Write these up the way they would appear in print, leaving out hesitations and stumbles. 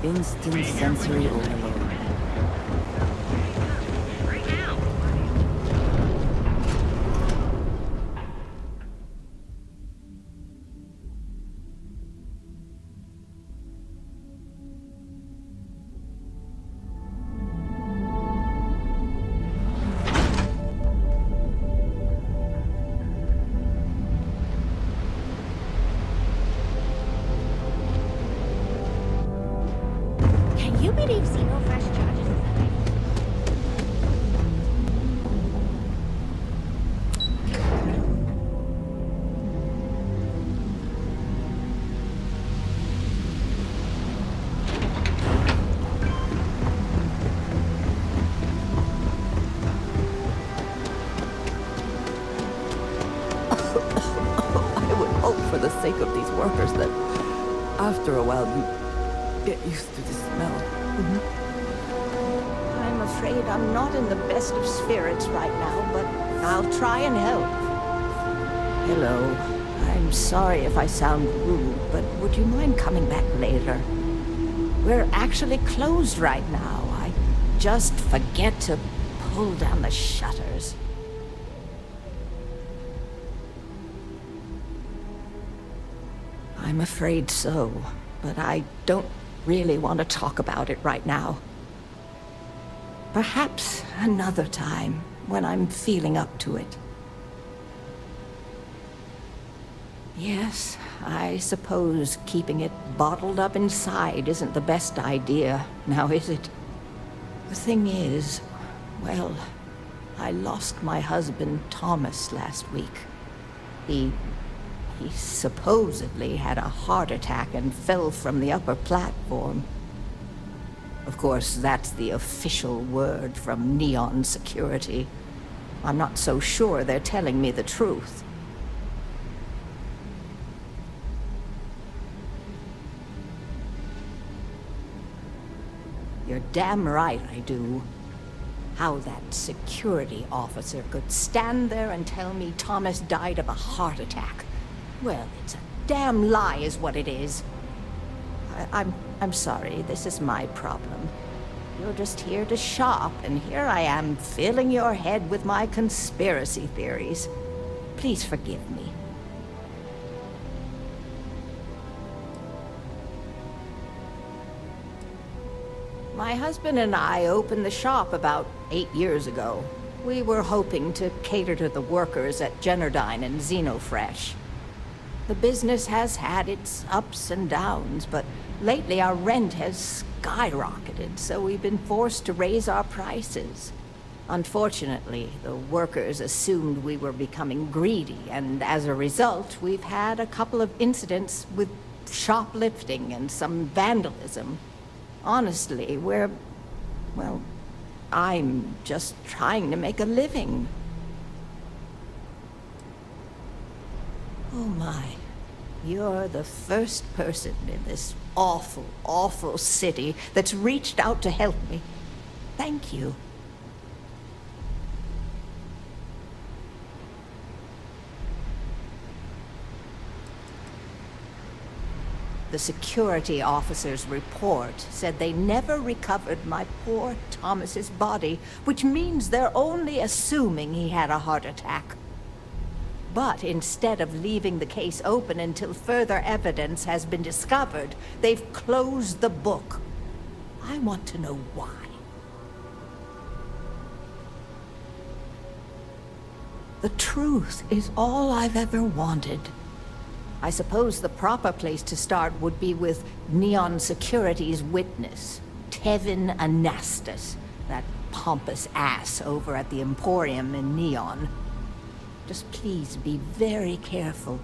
Instant sensory overload. Sake of these workers that after a while you get used to the smell. I'm afraid I'm not in the best of spirits right now, but I'll try and help. Hello. I'm sorry if I sound rude, but would you mind coming back later? We're actually closed right now. I just forget to pull down the shutters. I'm afraid so, but I don't really want to talk about it right now. Perhaps another time, when I'm feeling up to it. Yes, I suppose keeping it bottled up inside isn't the best idea, now is it? The thing is, well, I lost my husband Thomas last week. He supposedly had a heart attack and fell from the upper platform. Of course, that's the official word from Neon Security. I'm not so sure they're telling me the truth. You're damn right I do. How that security officer could stand there and tell me Thomas died of a heart attack. Well, it's a damn lie is what it is. I'm sorry, this is my problem. You're just here to shop, and here I am filling your head with my conspiracy theories. Please forgive me. My husband and I opened the shop about 8 years ago. We were hoping to cater to the workers at Generdyne and Xenofresh. The business has had its ups and downs, but lately our rent has skyrocketed, so we've been forced to raise our prices. Unfortunately, the workers assumed we were becoming greedy, and as a result, we've had a couple of incidents with shoplifting and some vandalism. Honestly, well, I'm just trying to make a living. Oh my, you're the first person in this awful, awful city that's reached out to help me. Thank you. The security officer's report said they never recovered my poor Thomas's body, which means they're only assuming he had a heart attack. But instead of leaving the case open until further evidence has been discovered, they've closed the book. I want to know why. The truth is all I've ever wanted. I suppose the proper place to start would be with Neon Security's witness, Tevin Anastas, that pompous ass over at the Emporium in Neon. Just please be very careful.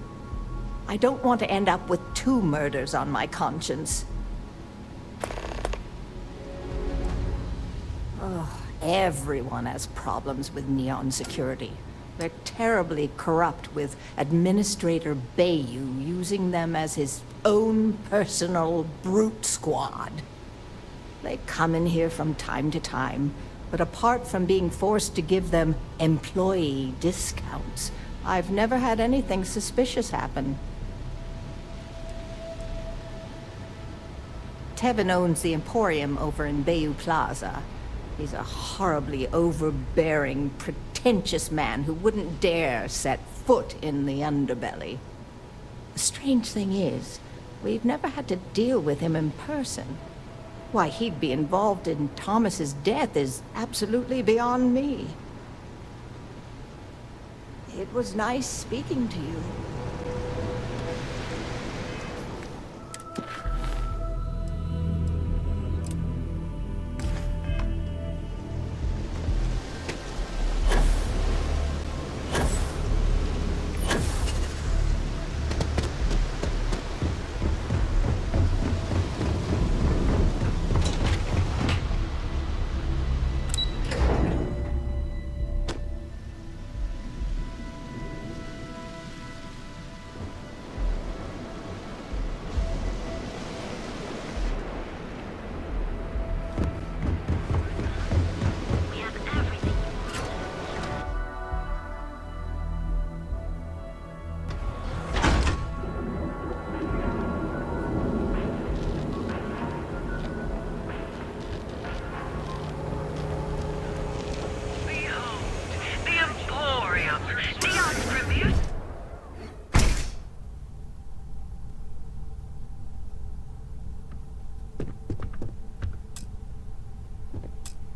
I don't want to end up with 2 murders on my conscience. Oh, everyone has problems with Neon Security. They're terribly corrupt, with Administrator Bayou using them as his own personal brute squad. They come in here from time to time, but apart from being forced to give them employee discounts, I've never had anything suspicious happen. Tevin owns the Emporium over in Bayou Plaza. He's a horribly overbearing, pretentious man who wouldn't dare set foot in the underbelly. The strange thing is, we've never had to deal with him in person. Why he'd be involved in Thomas's death is absolutely beyond me. It was nice speaking to you.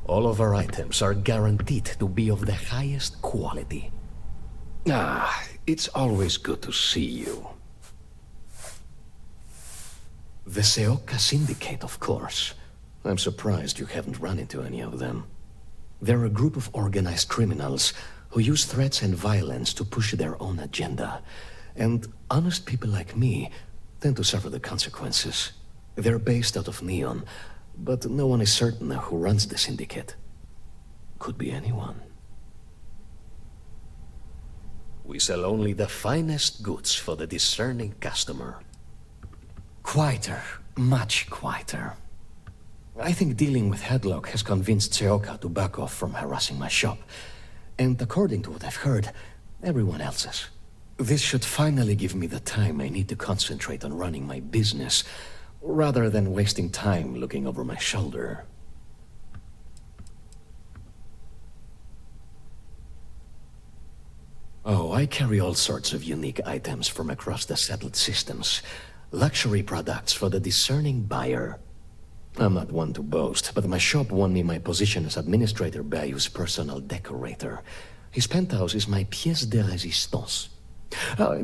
All of our items are guaranteed to be of the highest quality. Ah, it's always good to see you. The Seoka Syndicate, of course. I'm surprised you haven't run into any of them. They're a group of organized criminals who use threats and violence to push their own agenda. And honest people like me tend to suffer the consequences. They're based out of Neon, but no one is certain who runs the syndicate. Could be anyone. We sell only the finest goods for the discerning customer. Quieter, much quieter. I think dealing with Headlock has convinced Seoka to back off from harassing my shop. And according to what I've heard, everyone else's. This should finally give me the time I need to concentrate on running my business, rather than wasting time looking over my shoulder. Oh, I carry all sorts of unique items from across the settled systems. Luxury products for the discerning buyer. I'm not one to boast, but my shop won me my position as Administrator Bayou's personal decorator. His penthouse is my pièce de résistance.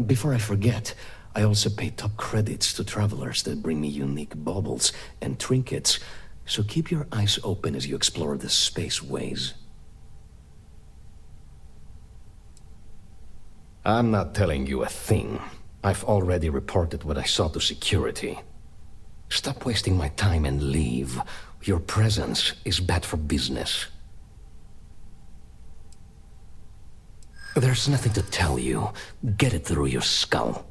Before I forget, I also pay top credits to travelers that bring me unique baubles and trinkets, so keep your eyes open as you explore the spaceways. I'm not telling you a thing. I've already reported what I saw to security. Stop wasting my time and leave. Your presence is bad for business. There's nothing to tell you. Get it through your skull.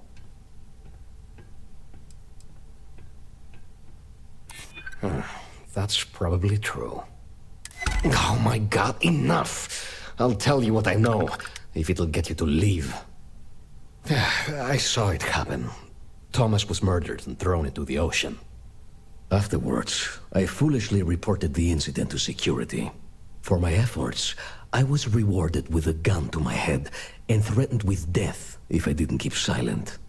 That's probably true. Oh my god, enough! I'll tell you what I know, if it'll get you to leave. I saw it happen. Thomas was murdered and thrown into the ocean. Afterwards, I foolishly reported the incident to security. For my efforts, I was rewarded with a gun to my head and threatened with death if I didn't keep silent.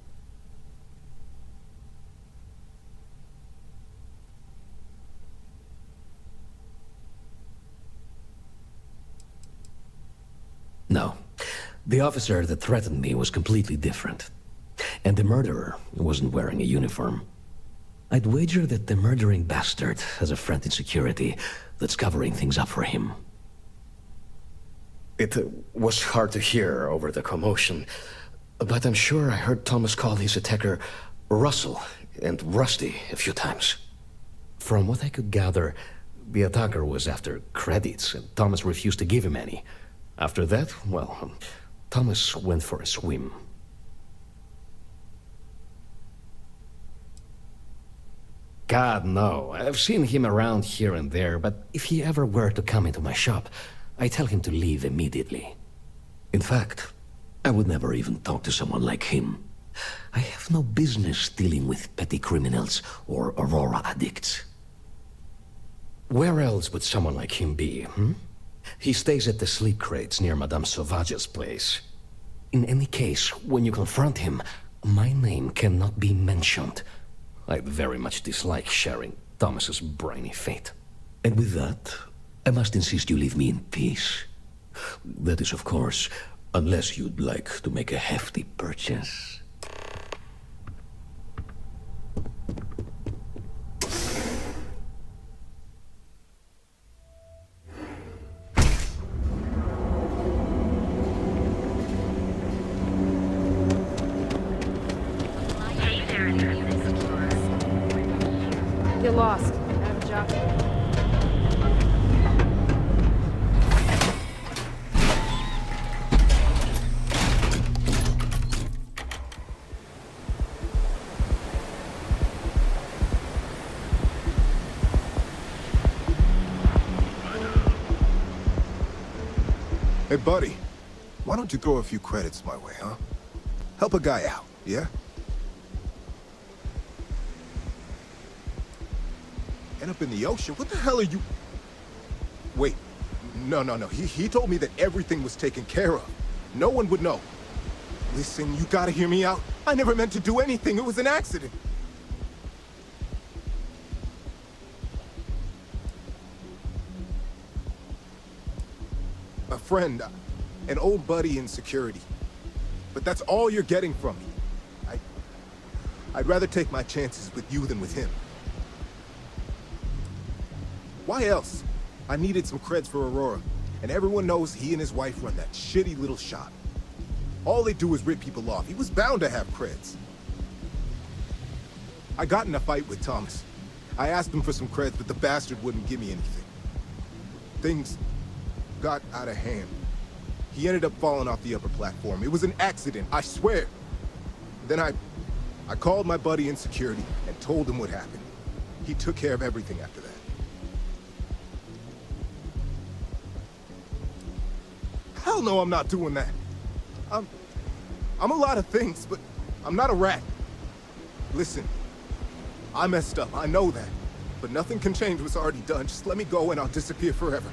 No. The officer that threatened me was completely different. And the murderer wasn't wearing a uniform. I'd wager that the murdering bastard has a friend in security that's covering things up for him. It was hard to hear over the commotion, but I'm sure I heard Thomas call his attacker Russell and Rusty a few times. From what I could gather, the attacker was after credits, and Thomas refused to give him any. After that, well, Thomas went for a swim. God, no. I've seen him around here and there, but if he ever were to come into my shop, I tell him to leave immediately. In fact, I would never even talk to someone like him. I have no business dealing with petty criminals or Aurora addicts. Where else would someone like him be, hmm? He stays at the sleep crates near Madame Sauvage's place. In any case, when you confront him, my name cannot be mentioned. I very much dislike sharing Thomas's briny fate. And with that, I must insist you leave me in peace. That is, of course, unless you'd like to make a hefty purchase. You're lost. I have a job. Hey, buddy. Why don't you throw a few credits my way, huh? Help a guy out, yeah? End up in the ocean? What the hell are you... Wait. No. He told me that everything was taken care of. No one would know. Listen, you gotta hear me out. I never meant to do anything. It was an accident. A friend, an old buddy in security. But that's all you're getting from me. I'd rather take my chances with you than with him. Why else? I needed some creds for Aurora, and everyone knows he and his wife run that shitty little shop. All they do is rip people off. He was bound to have creds. I got in a fight with Thomas. I asked him for some creds, but the bastard wouldn't give me anything. Things got out of hand. He ended up falling off the upper platform. It was an accident, I swear. Then I called my buddy in security and told him what happened. He took care of everything after that. Hell no, I'm not doing that. I'm a lot of things, but I'm not a rat. Listen, I messed up, I know that. But nothing can change what's already done. Just let me go and I'll disappear forever.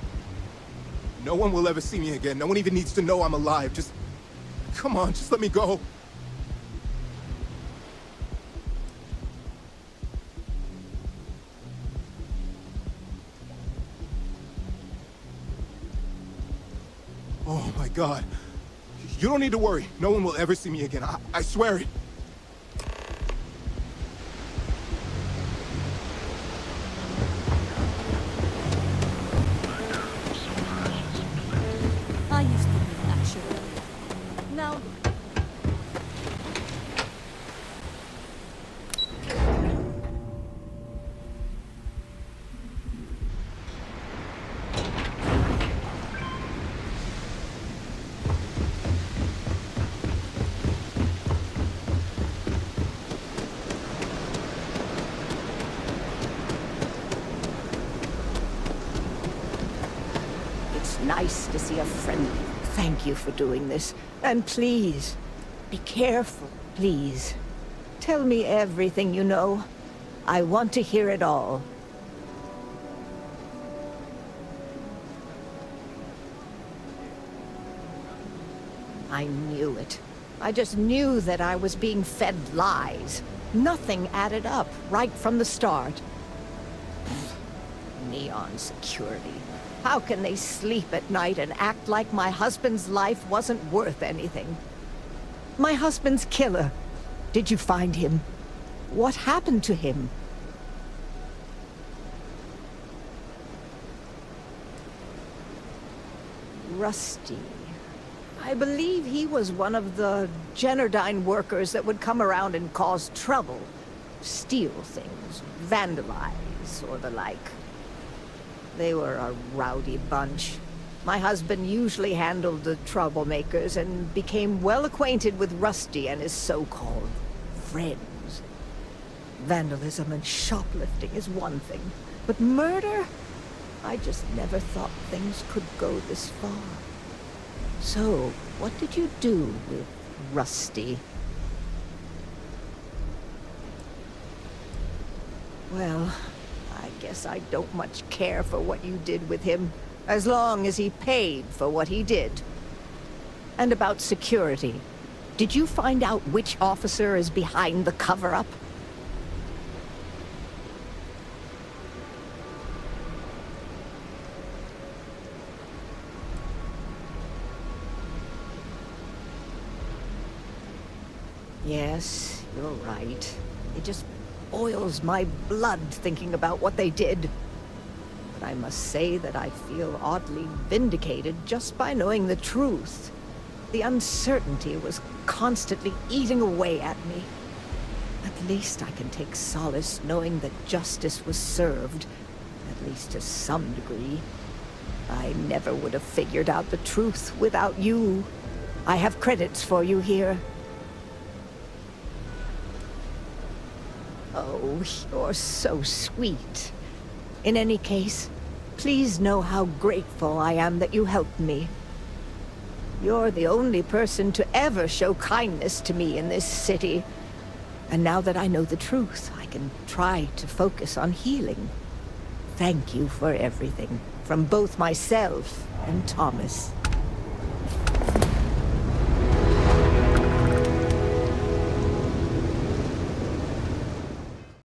No one will ever see me again. No one even needs to know I'm alive. Just... come on, just let me go. Oh my God. You don't need to worry. No one will ever see me again. I swear it. I used to be an actuary. Now... Nice to see a friend. Thank you for doing this. And please, be careful, please. Tell me everything you know. I want to hear it all. I knew it. I just knew that I was being fed lies. Nothing added up right from the start. Neon security. How can they sleep at night and act like my husband's life wasn't worth anything? My husband's killer. Did you find him? What happened to him? Rusty. I believe he was one of the Generdyne workers that would come around and cause trouble. Steal things, vandalize, or the like. They were a rowdy bunch. My husband usually handled the troublemakers and became well acquainted with Rusty and his so-called friends. Vandalism and shoplifting is one thing, but murder? I just never thought things could go this far. So, what did you do with Rusty? Well, I guess I don't much care for what you did with him, as long as he paid for what he did. And about security. Did you find out which officer is behind the cover-up? Yes, you're right. It just boils my blood thinking about what they did. But I must say that I feel oddly vindicated just by knowing the truth. The uncertainty was constantly eating away at me. At least I can take solace knowing that justice was served, at least to some degree. I never would have figured out the truth without you. I have credits for you here. Oh, you're so sweet. In any case, please know how grateful I am that you helped me. You're the only person to ever show kindness to me in this city. And now that I know the truth, I can try to focus on healing. Thank you for everything, from both myself and Thomas.